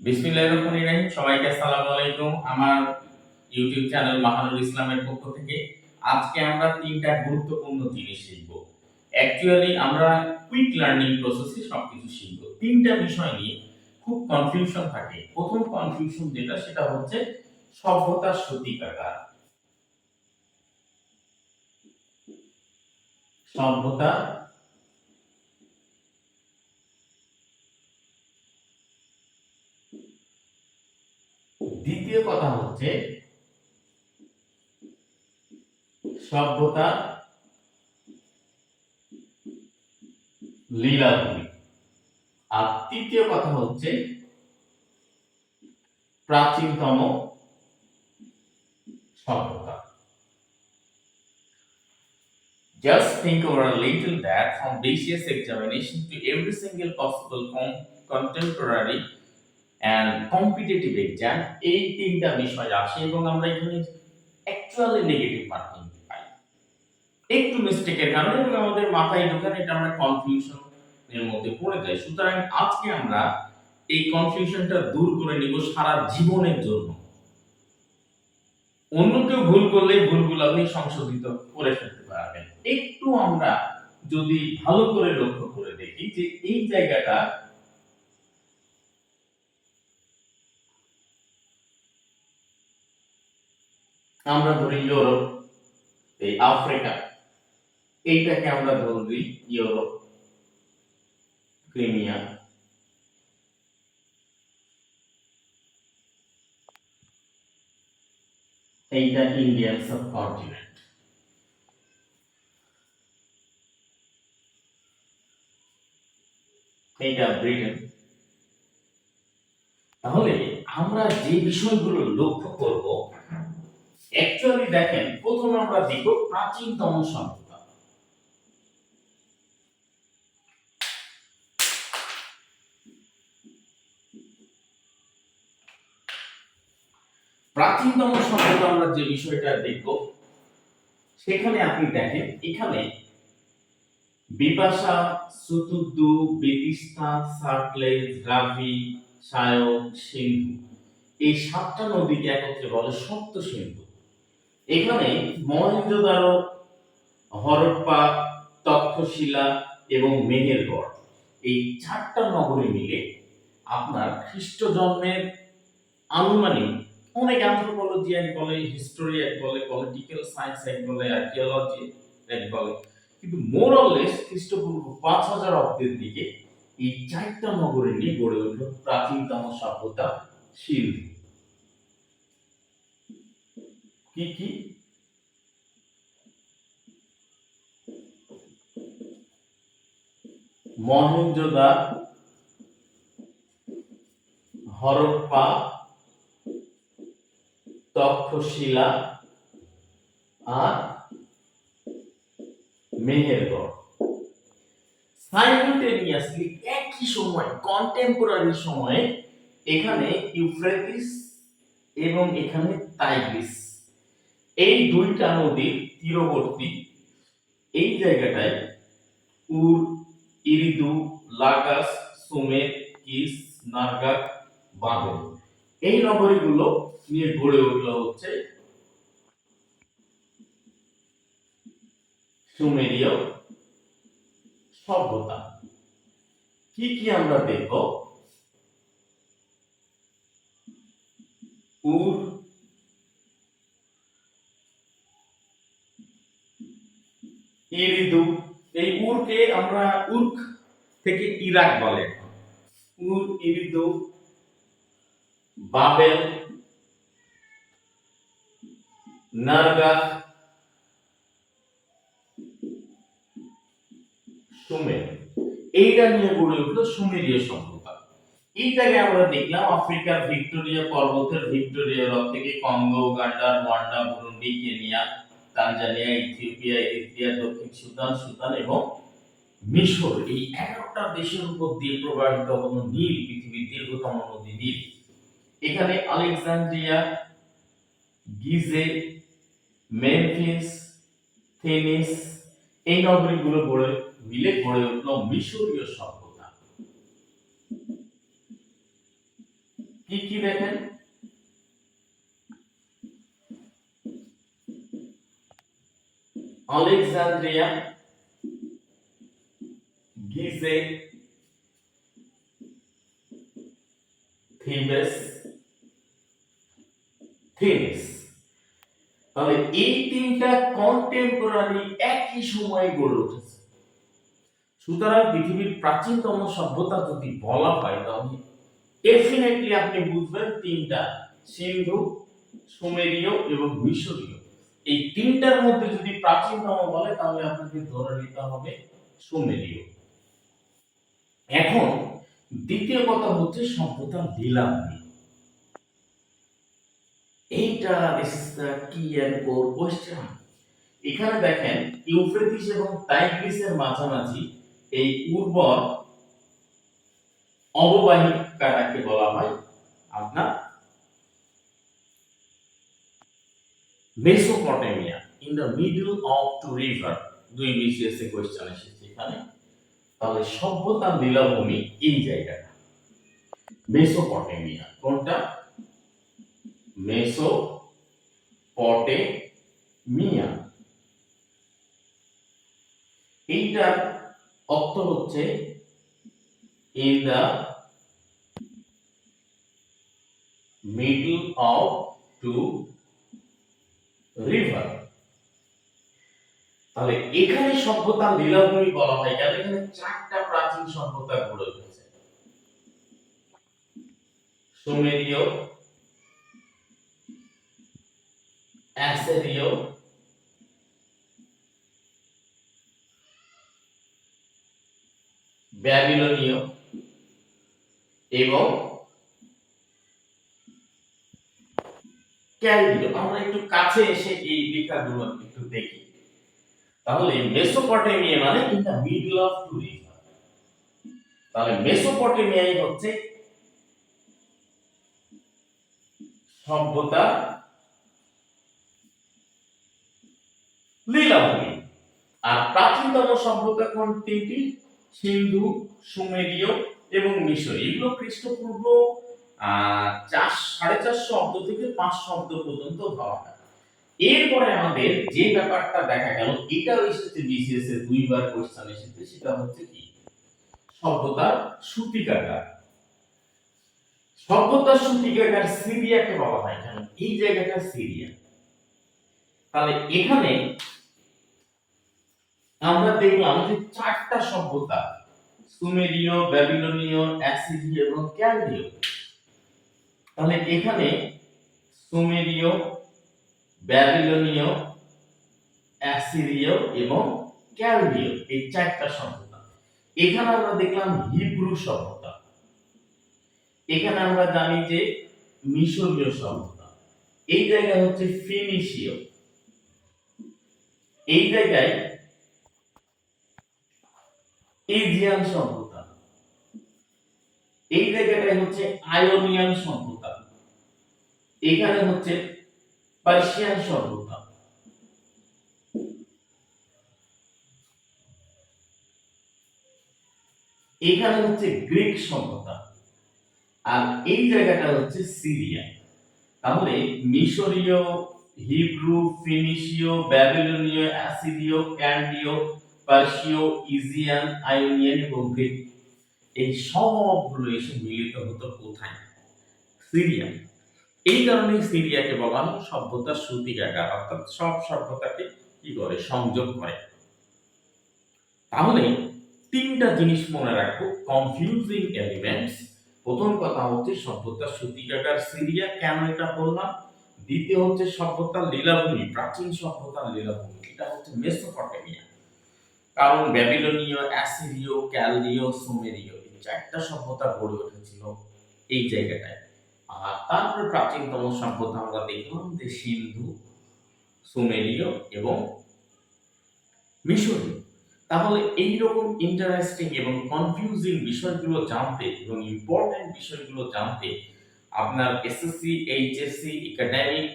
বিসমিল্লাহির রহমানির রহিম। সবাইকে আসসালামু আলাইকুম। আমার ইউটিউব চ্যানেল মাহানুর ইসলামের পক্ষ থেকে আজকে আমরা তিনটা গুরুত্বপূর্ণ জিনিস শিখব। অ্যাকচুয়ালি আমরা কুইক লার্নিং প্রসেসে সবকিছু শিখব। তিনটা বিষয় নিয়ে খুব কনফিউশন থাকে। প্রথম কনফিউশন যেটা সেটা হচ্ছে সভ্যতার সূতিকাগার। সভ্যতা দ্বিতীয় কথা হচ্ছে সভ্যতা লীলাভূমি। আর তৃতীয় কথা হচ্ছে প্রাচীনতম সভ্যতা। Just think over a little that from BCS examination to every single possible contemporary and competitive exam এই তিনটা বিষয় আসে এবং আমরা এখানে অ্যাকচুয়ালি নেগেটিভ মার্কিং পাই একটু মিস্টেকের কারণে এবং আমাদের মাথায় ঢোকান এটা আমরা কনফিউশন এর মধ্যে পড়ে যাই। সুতরাং আজকে আমরা এই কনফিউশনটা দূর করে নিব সারা জীবনের জন্য। অন্য কেউ ভুল করলে ভুলগুলো আপনি সংশোধিত করে ফেলতে পারবেন। একটু আমরা যদি ভালো করে লক্ষ্য করে দেখি যে এই জায়গাটা আমরা ধরি ইউরোপ, এই আফ্রিকা, এইটাকে আমরা ধরি ইউরোপ, ক্রিমিয়া, এইটা ইন্ডিয়ান সাবকন্টিনেন্ট, এইটা ব্রিটেন। তাহলে আমরা যে বিষয়গুলো লক্ষ্য করব অ্যাকচুয়ালি দেখেন প্রথমে আমরা দেখব প্রাচীনতম সভ্যতা। প্রাচীনতম সভ্যতা আমরা যে বিষয়টা দেখব সেখানে আপনি দেখেন এখানে বিপাশা, সুতুদ্দু, বেতিস্তা, সার্কলেজ, রাভি, সায়ক, সিন্ধু এই সাতটা নদীকে একত্রে বলে সপ্ত সিন্ধু। এখানে মহেঞ্জোদারো, হরপ্পা, তক্ষশিলা এবং মেহেরগড় এই চারটা নগরী মিলে আপনার খ্রিস্ট জন্মের আনুমানিক, অনেক অ্যানথ্রোপোলজি এক বলে, হিস্টোরি এক বলে, পলিটিক্যাল সায়েন্স এক বলে, আর্কিওলজি এক বলে, কিন্তু মোরলেস খ্রিস্টপূর্ব 5000 অব্দের দিকে এই চারটা নগরী নিয়ে গড়ে উঠল প্রাচীনতম সভ্যতা সিন্ধু। কি কি? মহেঞ্জোদারো, হরপ্পা, তক্ষশিলা আর মেহেরগড়। সাইমultaneously একই সময় কন্টেম্পোরারি সময়ে এখানে ইউফ্রেটিস এবং এখানে টাইগ্রিস এই দুইটা নদীর তীরবর্তী এই জায়গাটায় উর, ইরিদু, লাগাস, সুমের, কিস, নারগাক, বাবেল এই নগরীগুলো নিয়ে গড়ে উঠল হচ্ছে সুমেরীয় সভ্যতা। কি কি আমরা দেখব? উর, ইরিদু, এই উরকে আমরা উর্ক থেকে ইরাক বলে, উর, ইরিদু, বাবেল, নারগাহ, সুমের এইটা নিয়ে গড়ে উঠল সুমেরীয় সভ্যতা। এইটাকে আমরা দেখলাম আফ্রিকার ভিক্টোরিয়া পর্বতের ভিক্টোরিয়া হ্রদ থেকে Congo, Uganda, Rwanda, Burundi, Kenya, Tanzania, Ethiopia, Eritrea, দক্ষিণ সুদান, সুদান এবং মিশর এই 11টা দেশের উপর দিয়ে প্রবাহিত হলো নীল, পৃথিবীর দীর্ঘতম নদী নীল। এখানে আলেকজান্দ্রিয়া, গিজে, মেমফিস, থেনিস এই নগরীগুলো মিলে গড়ে উঠল মিশরীয় সভ্যতা। কি কি দেখেন, আলেকজান্দ্রিয়া, গিজে, থিবেস, থিনিস। তাহলে এই তিনটা কন্টেম্পোরারি একই সময়ে গড়ে উঠেছে। সুতরাং পৃথিবীর প্রাচীনতম সভ্যতা যদি বলা হয় তাহলে ডেফিনেটলি আপনি বুঝবেন তিনটা, সিন্ধু, সুমেরীয় এবং মিশরীয়। এই তিনটার মধ্যে যদি প্রাচীনতম বলে তাহলে আপনাকে ধরে নিতে হবে সুমেরীয়। এখন দ্বিতীয় কথা হচ্ছে সভ্যতা লীলাভূমি। এইটা দিস ইজ দ্য কি এন্ড কোর কোশ্চেন। এখানে দেখেন ইউফ্রেটিস এবং টাইগ্রিসের মাঝামাঝি এই উর্বর অববাহিকাটাকে বলা হয় আপনার Mesopotamia, in the middle of to river. দুই বিসিএস এ কোশ্চেন এসেছে এখানে। তাহলে সভ্যতার লীলাভূমি এই জায়গাটা মেসোপটেমিয়া। কোনটা? মেসোপটেমিয়া। এইটার অর্থ হচ্ছে in the middle of to river. তাহলে এখানে সভ্যতার লীলাভূমি বলা হয় কেন? এখানে চারটা প্রাচীন সভ্যতা গড়ে উঠেছে, সুমেরীয়, অ্যাসিরীয়, ব্যাবিলনীয় এবং ক্যালডীয়। আমরা একটু কাছে এসে এই লেখাগুলো একটু দেখি। তাহলে মেসোপটেমিয়া মানে in the middle of to river. তাহলে মেসোপটেমিয়াই হচ্ছে সভ্যতা লীলাভূমি। আর প্রাচীনতম সভ্যতা কোন তিনটি? সিন্ধু, সুমেরীয় এবং মিশর। এগুলো খ্রিস্টপূর্ব 450 অব্দ থেকে 500 অব্দ পর্যন্ত ধরা হয়। এরপরে আমাদের যে ব্যাপারটা দেখা গেল, এটাও এসেছে বিসিএস এর দুইবার কোশ্চেন এসেছে, সেটা হচ্ছে কি সভ্যতার সূতিকাগার। সভ্যতার সূতিকাগার সিরিয়াকে বলা হয় কেন? এই জায়গাটা সিরিয়া। তাহলে এখানে আমরা দেখলাম যে চারটা সভ্যতা, সুমেরীয়, ব্যাবিলনীয়, অ্যাসিরীয় এবং ক্যালডীয়। তাহলে এখানে সুমেরীয়, ব্যাবিলনীয়, অ্যাসিরীয় এবং ক্যালডীয় এই চারটা সভ্যতা। এখানে আমরা দেখলাম হিব্রু সভ্যতা, এখানে আমরা জানি যে মিশরীয় সভ্যতা, এই জায়গায় হচ্ছে ফিনিশীয়, এই জায়গায় এজিয়ান সভ্যতা, এই জায়গাটায় হচ্ছে আয়োনিয়ান সভ্যতা, এখানে হচ্ছে পার্সিয়ান সভ্যতা, এখানে হচ্ছে গ্রিক সভ্যতা, আর এই জায়গাটা হচ্ছে সিরিয়া। তাহলে মিশরীয়, হিব্রু, ফিনিশীয়, ব্যাবিলনীয়, অ্যাসিরীয়, ক্যালডীয়, পার্সীয়, ইজিয়ান, আয়োনিয়ান এবং গ্রিক, এই সবগুলো এসে মিলিত হতো কোথায়? সিরিয়া। এই কারণে সিরিয়াকে বলা হয় সভ্যতার সূতিকাগার, অর্থাৎ সব সভ্যতাকে কি করে সংযোগ করে। তাহলে তিনটা জিনিস মনে রাখবো, কনফিউজিং এলিমেন্টস। প্রথম কথা হচ্ছে সভ্যতার সূতিকাগার সিরিয়া, কেন এটা বললাম। দ্বিতীয় হচ্ছে সভ্যতার লীলাভূমি, প্রাচীন সভ্যতার লীলাভূমি, এটা হচ্ছে মেসোপটেমিয়া। কারণ ব্যাবিলনীয়, অ্যাসিরীয়, ক্যালডীয়, সুমেরীয় এই চারটা সভ্যতা গড়ে উঠেছিল এই জায়গাটায়। আর তারপরে প্রাচীনতম সভ্যতা আমরা দেখলাম যে সিন্ধু, সুমেরীয় এবং মিশরীয়। তাহলে এই রকম ইন্টারেস্টিং এবং কনফিউজিং বিষয়গুলো জানতে এবং ইম্পর্টেন্ট বিষয়গুলো জানতে আপনার এসএসসি, এইচএসসি, একাডেমিক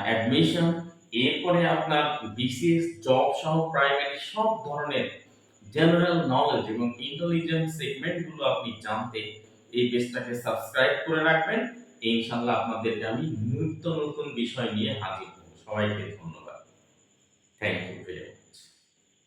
অ্যাডমিশন, এরপরে আপনার বিসিএস, জব সহ প্রাইমারি সব ধরনের জেনারেল নলেজ এবং ইন্টেলিজেন্স সেগমেন্টগুলো আপনি জানতে এই পেজটাকে সাবস্ক্রাইব করে রাখবেন। ইনশাআল্লাহ আপনাদেরকে আমি নিত্য নতুন বিষয় নিয়ে হাজির হব। সবাইকে ধন্যবাদ। Thank you.